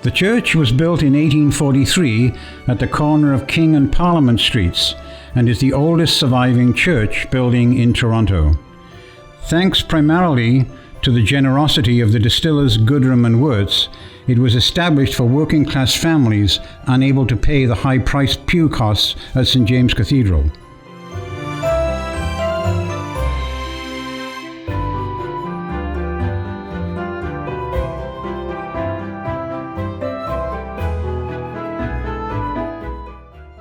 The church was built in 1843 at the corner of King and Parliament Streets and is the oldest surviving church building in Toronto. Thanks primarily to the generosity of the distillers Goodrum and Wirtz, it was established for working-class families unable to pay the high-priced pew costs at St. James Cathedral.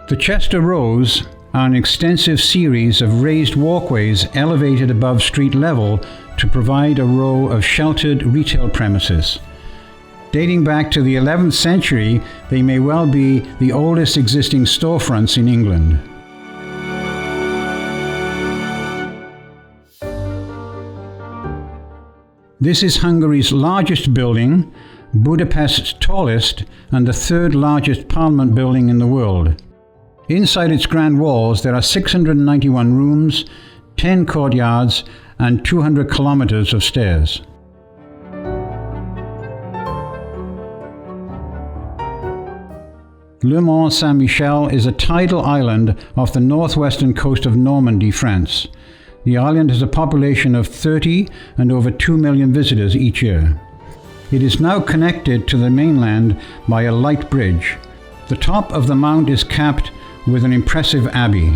The Chester Rows are an extensive series of raised walkways elevated above street level to provide a row of sheltered retail premises. Dating back to the 11th century, they may well be the oldest existing storefronts in England. This is Hungary's largest building, Budapest's tallest, and the third largest parliament building in the world. Inside its grand walls there are 691 rooms, 10 courtyards, and 200 kilometers of stairs. Le Mont Saint-Michel is a tidal island off the northwestern coast of Normandy, France. The island has a population of 30 and over 2 million visitors each year. It is now connected to the mainland by a light bridge. The top of the mount is capped with an impressive abbey.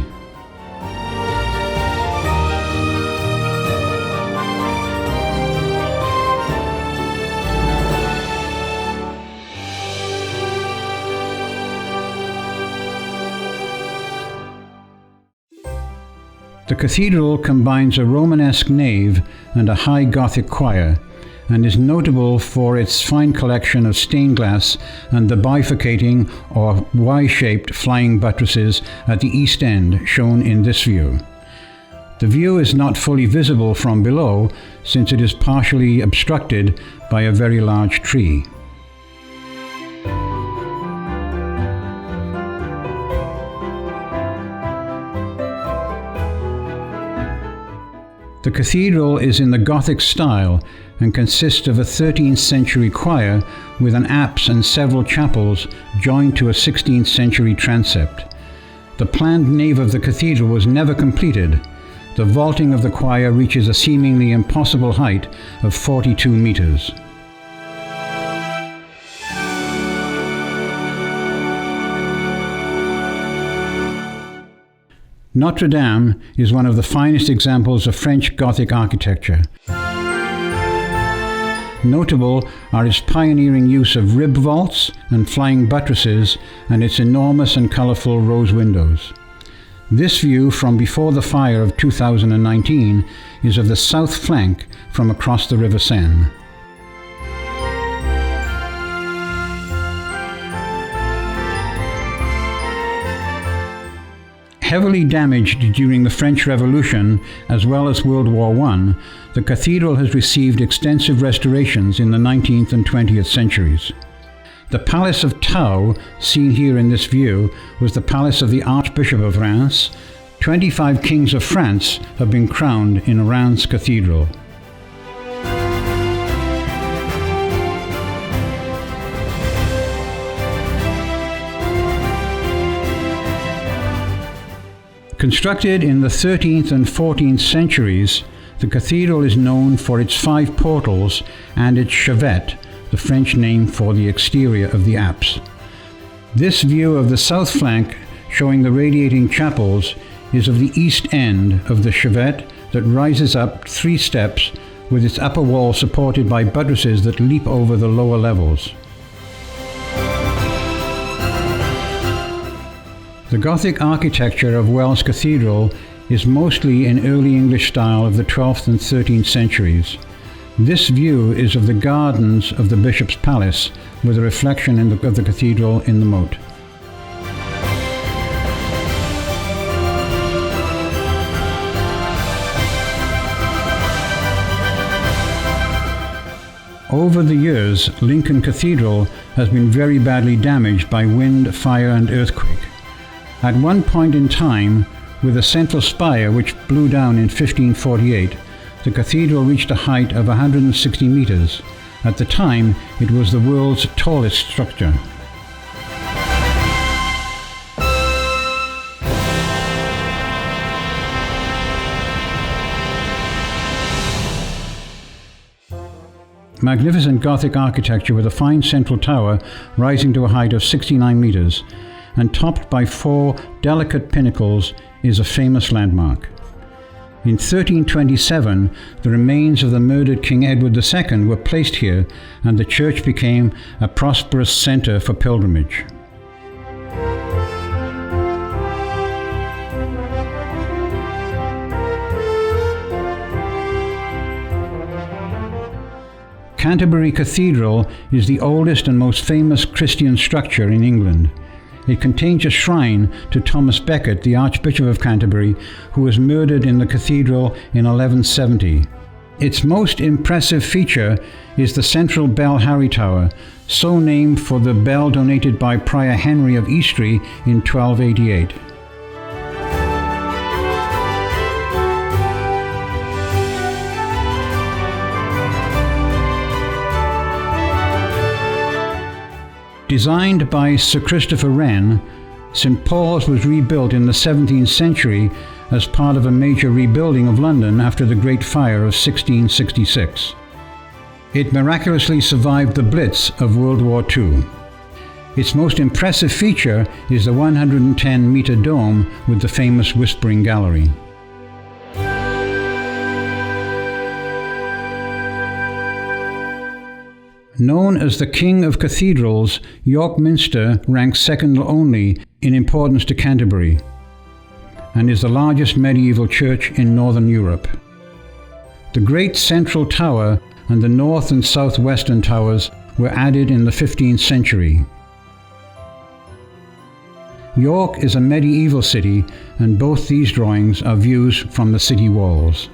The cathedral combines a Romanesque nave and a high Gothic choir, and is notable for its fine collection of stained glass and the bifurcating or Y-shaped flying buttresses at the east end shown in this view. The view is not fully visible from below since it is partially obstructed by a very large tree. The cathedral is in the Gothic style and consists of a 13th century choir with an apse and several chapels joined to a 16th century transept. The planned nave of the cathedral was never completed. The vaulting of the choir reaches a seemingly impossible height of 42 meters. Notre Dame is one of the finest examples of French Gothic architecture. Notable are its pioneering use of rib vaults and flying buttresses and its enormous and colorful rose windows. This view from before the fire of 2019 is of the south flank from across the River Seine. Heavily damaged during the French Revolution as well as World War I, the cathedral has received extensive restorations in the 19th and 20th centuries. The Palace of Tau, seen here in this view, was the palace of the Archbishop of Reims. 25 kings of France have been crowned in Reims Cathedral. Constructed in the 13th and 14th centuries, the cathedral is known for its 5 portals and its chevet, the French name for the exterior of the apse. This view of the south flank, showing the radiating chapels, is of the east end of the chevet that rises up 3 steps with its upper wall supported by buttresses that leap over the lower levels. The Gothic architecture of Wells Cathedral is mostly in early English style of the 12th and 13th centuries. This view is of the gardens of the Bishop's Palace, with a reflection of the cathedral in the moat. Over the years, Lincoln Cathedral has been very badly damaged by wind, fire, and earthquake. At one point in time, with a central spire which blew down in 1548, the cathedral reached a height of 160 meters, At the time, it was the world's tallest structure. Magnificent Gothic architecture with a fine central tower rising to a height of 69 meters and topped by 4 delicate pinnacles is a famous landmark. In 1327, the remains of the murdered King Edward II were placed here, and the church became a prosperous center for pilgrimage. Canterbury Cathedral is the oldest and most famous Christian structure in England. It contains a shrine to Thomas Becket, the Archbishop of Canterbury, who was murdered in the cathedral in 1170. Its most impressive feature is the central bell Harry Tower, so named for the bell donated by Prior Henry of Eastry in 1288. Designed by Sir Christopher Wren, St. Paul's was rebuilt in the 17th century as part of a major rebuilding of London after the Great Fire of 1666. It miraculously survived the Blitz of World War II. Its most impressive feature is the 110-meter dome with the famous Whispering Gallery. Known as the King of Cathedrals, York Minster ranks second only in importance to Canterbury and is the largest medieval church in Northern Europe. The Great Central Tower and the North and Southwestern Towers were added in the 15th century. York is a medieval city, and both these drawings are views from the city walls.